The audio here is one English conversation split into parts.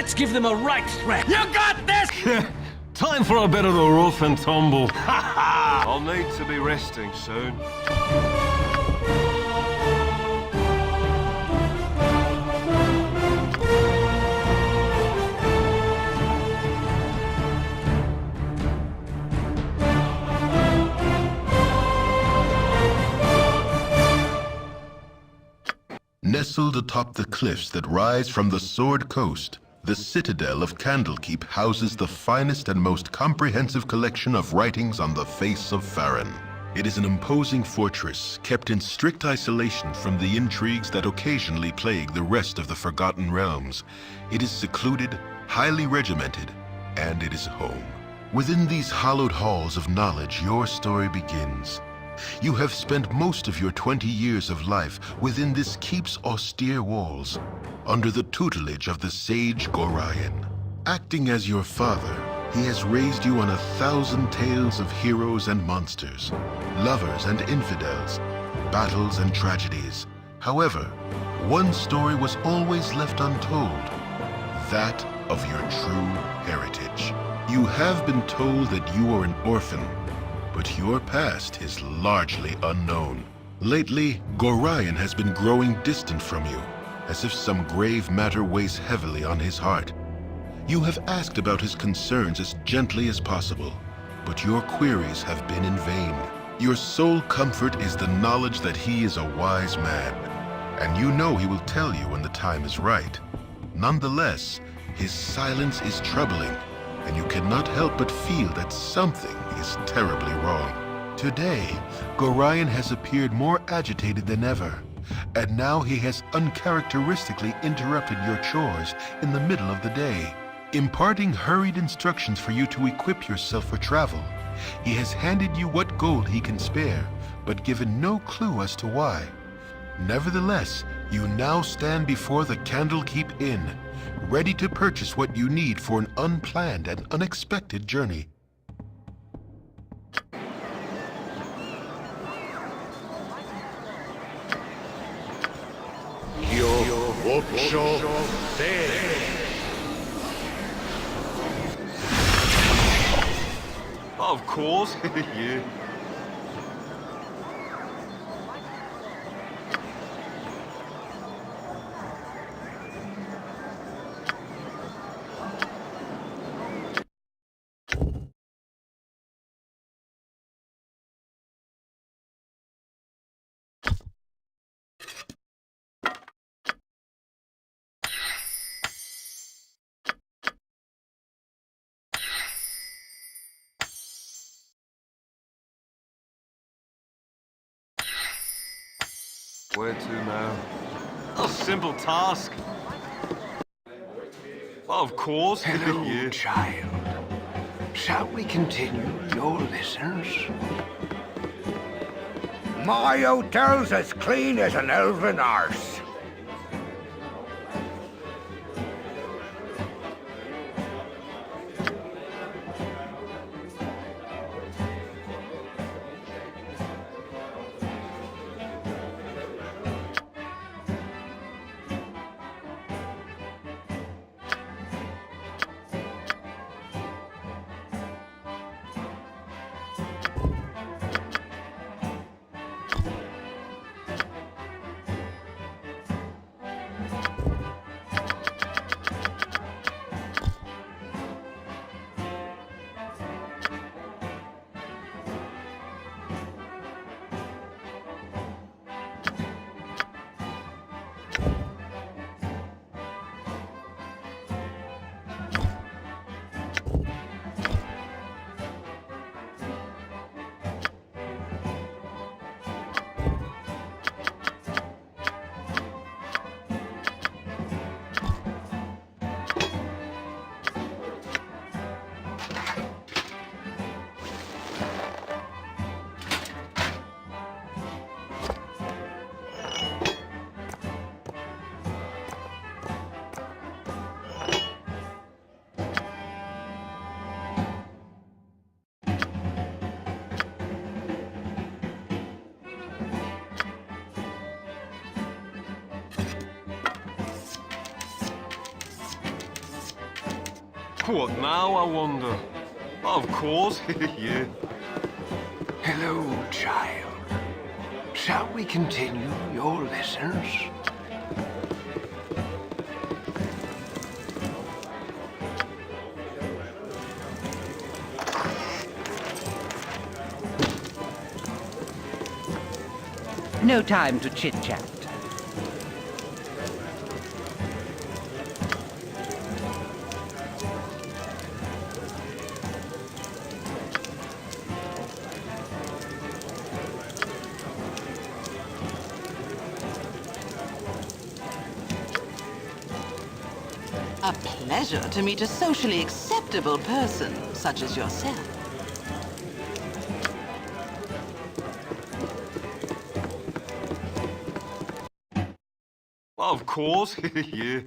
Let's give them a right threat. You got this! Time for a bit of the rough and tumble. I'll need to be resting soon. Nestled atop the cliffs that rise from the Sword Coast, the citadel of Candlekeep houses the finest and most comprehensive collection of writings on the face of Farron. It is an imposing fortress, kept in strict isolation from the intrigues that occasionally plague the rest of the Forgotten Realms. It is secluded, highly regimented, and it is home. Within these hallowed halls of knowledge, your story begins. You have spent most of your 20 years of life within this keep's austere walls, under the tutelage of the sage Gorion. Acting as your father, he has raised you on 1,000 tales of heroes and monsters, lovers and infidels, battles and tragedies. However, one story was always left untold, that of your true heritage. You have been told that you are an orphan, but your past is largely unknown. Lately, Gorion has been growing distant from you, as if some grave matter weighs heavily on his heart. You have asked about his concerns as gently as possible, but your queries have been in vain. Your sole comfort is the knowledge that he is a wise man, and you know he will tell you when the time is right. Nonetheless, his silence is troubling, and you cannot help but feel that something is terribly wrong. Today, Gorion has appeared more agitated than ever, and now he has uncharacteristically interrupted your chores in the middle of the day, imparting hurried instructions for you to equip yourself for travel. He has handed you what gold he can spare, but given no clue as to why. Nevertheless, you now stand before the Candlekeep Inn, ready to purchase what you need for an unplanned and unexpected journey. Of course. Yeah. Where to now? A simple task. Of course. Hello, Yeah. child. Shall we continue your lessons? My hotel's as clean as an elven arse. What now, I wonder? Of course, yeah. Hello, child. Shall we continue your lessons? No time to chit-chat. A pleasure to meet a socially acceptable person such as yourself. Of course, yeah.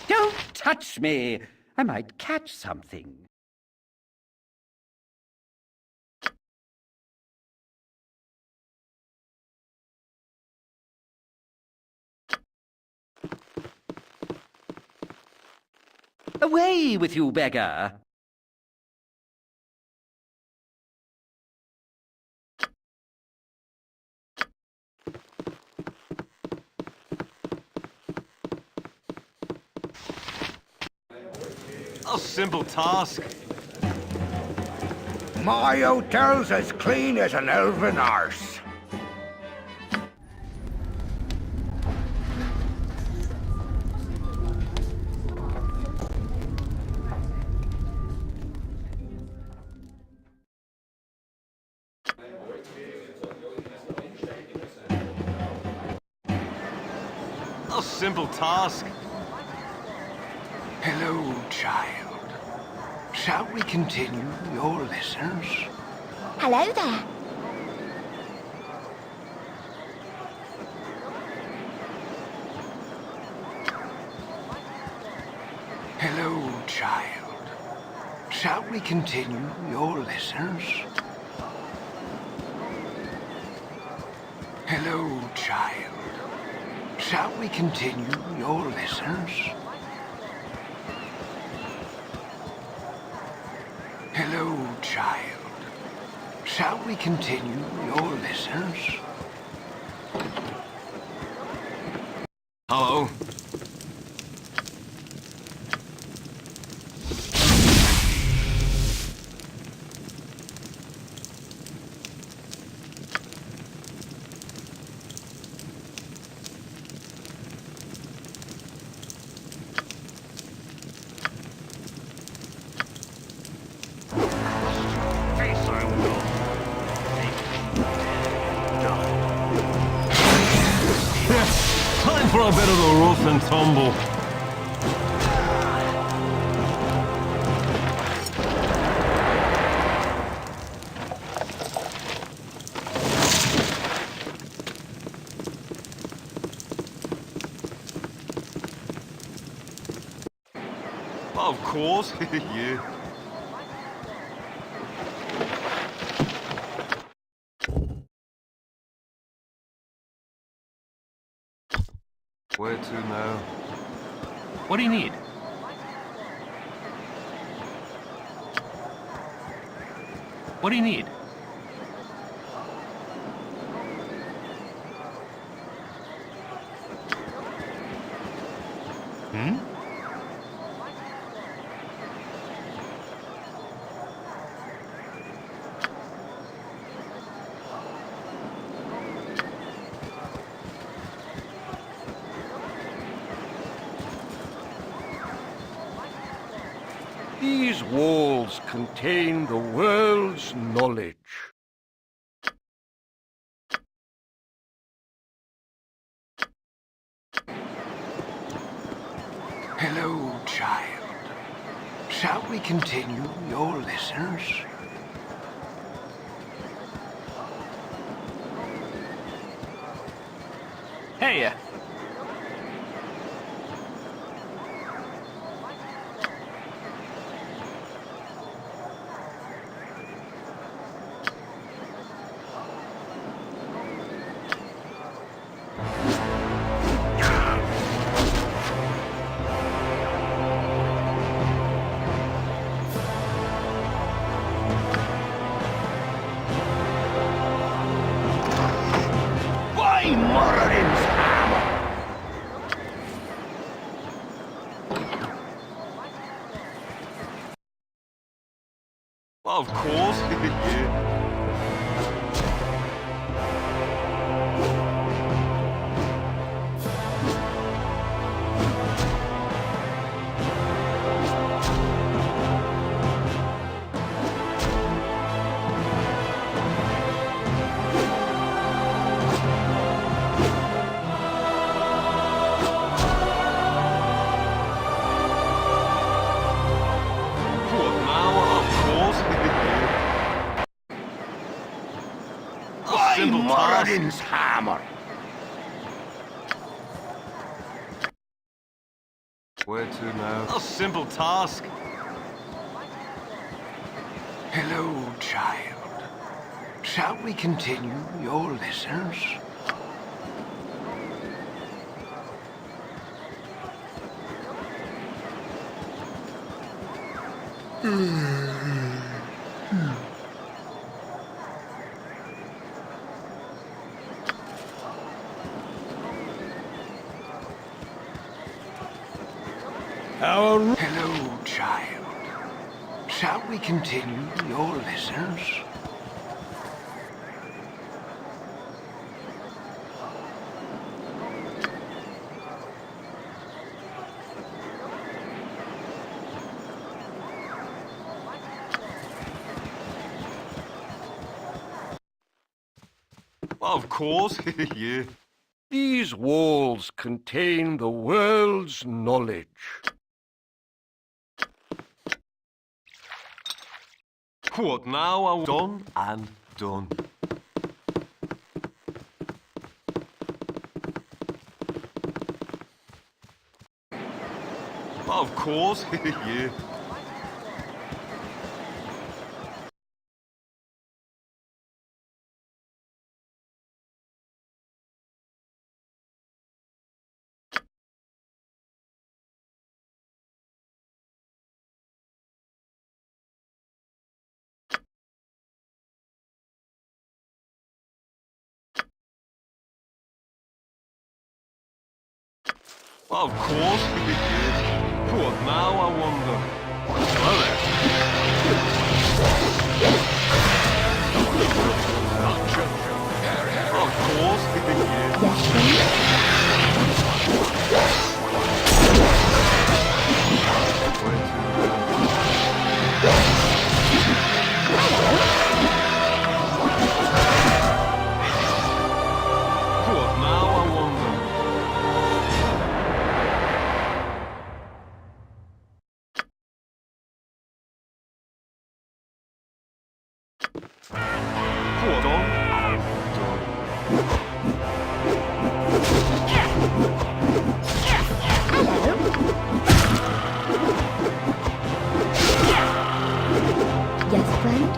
Don't touch me! I might catch something. Away with you, beggar! A simple task. My hotel's as clean as an elven arse. A simple task. Hello, child. Shall we continue your lessons? Hello there. Hello, child. Shall we continue your lessons? Hello, child. Shall we continue your lessons? Hello, child. Shall we continue your lessons? Hello. Time for a bit of the rough and tumble. Of course, yeah. Where to now? What do you need? What do you need? Hmm? These walls contain the world's knowledge. Hello, child. Shall we continue your lessons? Hey, Of course. Yeah. What now? Of course. A simple task. Moradin's hammer. Where to now? A simple task. Hello, child. Shall we continue your lessons? Hello, child. Shall we continue your lessons? Of course. Yeah. These walls contain the world's knowledge. What now? I'm done and done. Of course. Yeah. Of course. Yeah. What now? I wonder. Well then. Of course. Yeah. Yes, please. What now? I wonder. What done and done. Yes, friend?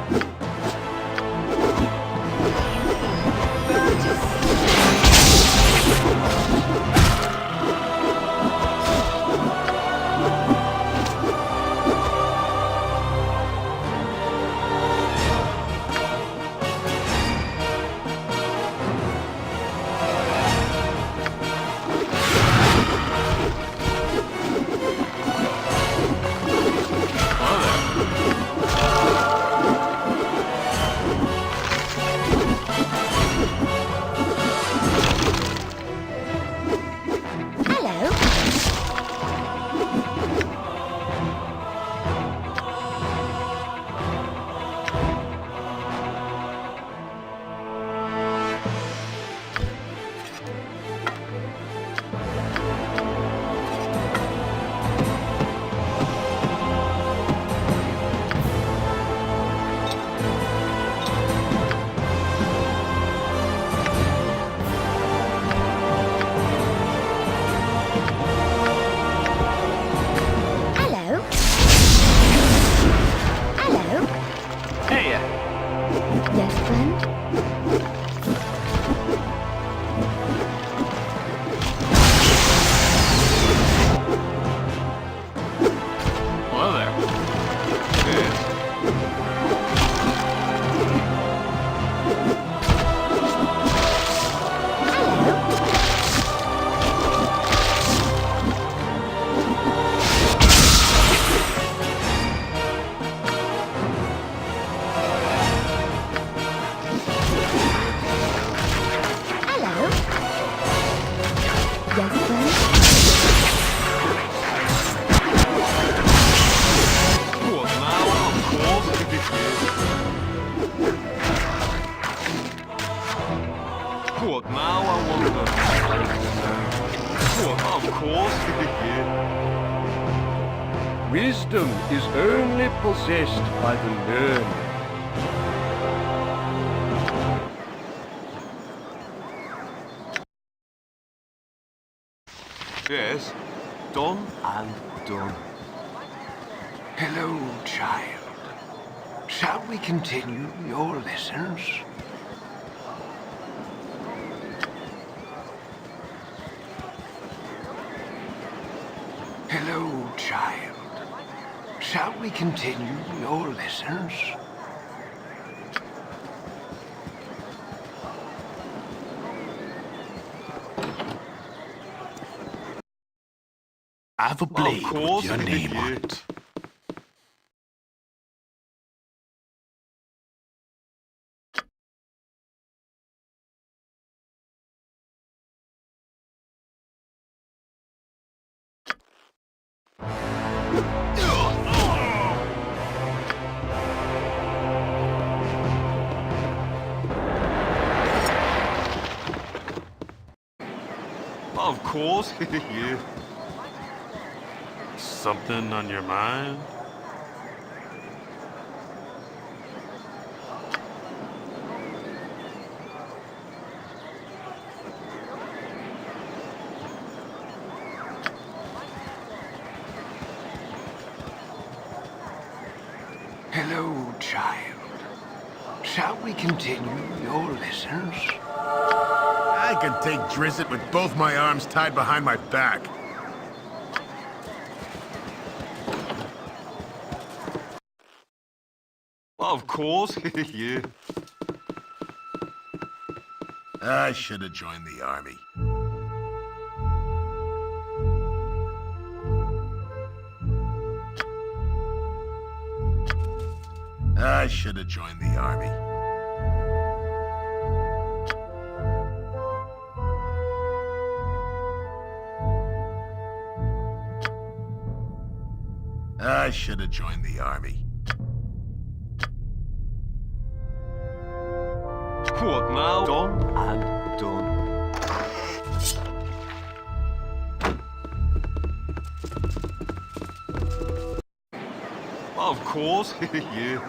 Of course, yeah. Wisdom is only possessed by the learned. Yes, done and done. Hello, child. Shall we continue your lessons? Hello, child. Shall we continue your lessons? I have a blade with course, your name yeah. on it. Of course, yeah. Something on your mind? Hello, child. Shall we continue your lessons? I can take Drizzt with both my arms tied behind my back. Of course, yeah. I should have joined the army. I should have joined the army. I should have joined the army. What now? Done and done. Of course, yeah.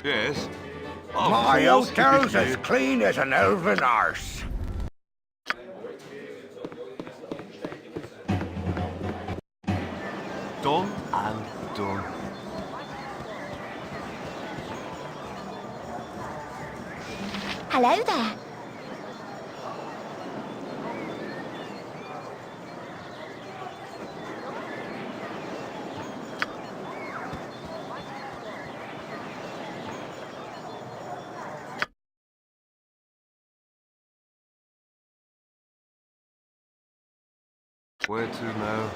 Yes. Of My course, hotel's yeah. as clean as an elven arse. Done and done. Hello there. Where to now?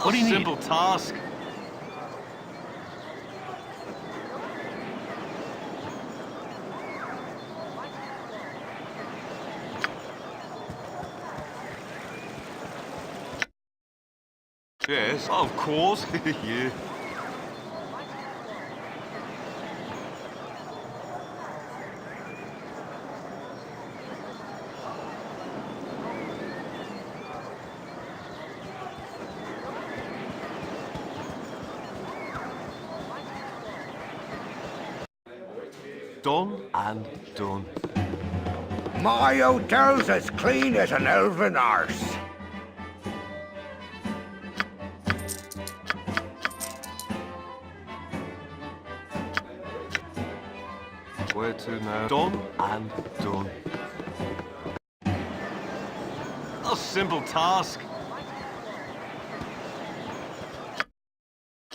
What do you need? Simple task. Yes, of course, yeah. Done and done. My hotel's as clean as an elven arse. Where to now? Done and done. A simple task.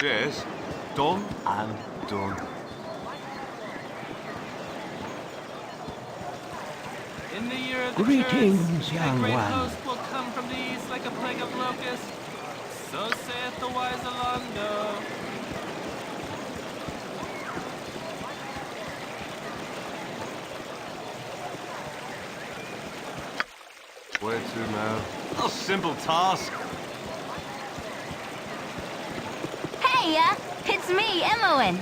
Yes, done and done. In the year of the Greetings, curse, young a great one. host will come from the east like a plague of locusts. So saith the wise Alondo. Where to now? A simple task. Hey, it's me, Imoen.